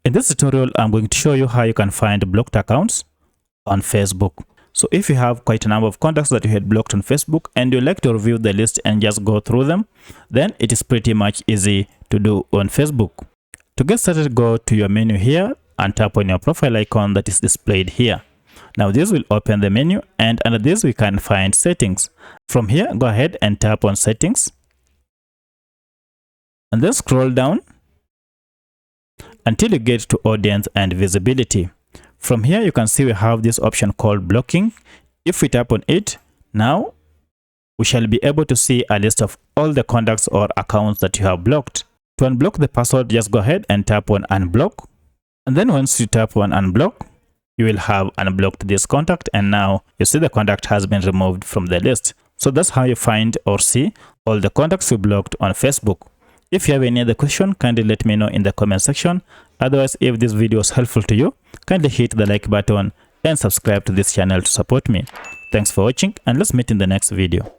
In this tutorial, I'm going to show you how you can find blocked accounts on Facebook. So if you have quite a number of contacts that you had blocked on Facebook and you like to review the list and just go through them, then it is pretty much easy to do on Facebook. To get started, go to your menu here and tap on your profile icon that is displayed here. Now this will open the menu, and under this we can find settings. From here, go ahead and tap on settings and then scroll down until you get to audience and visibility. From here, you can see we have this option called blocking. If we tap on it, now we shall be able to see a list of all the contacts or accounts that you have blocked. To unblock the password, just go ahead and tap on unblock. And then once you tap on unblock, you will have unblocked this contact, and now you see the contact has been removed from the list. So that's how you find or see all the contacts you blocked on Facebook. If you have any other question, kindly let me know in the comment section. Otherwise, if this video was helpful to you, kindly hit the like button and subscribe to this channel to support me. Thanks for watching, and let's meet in the next video.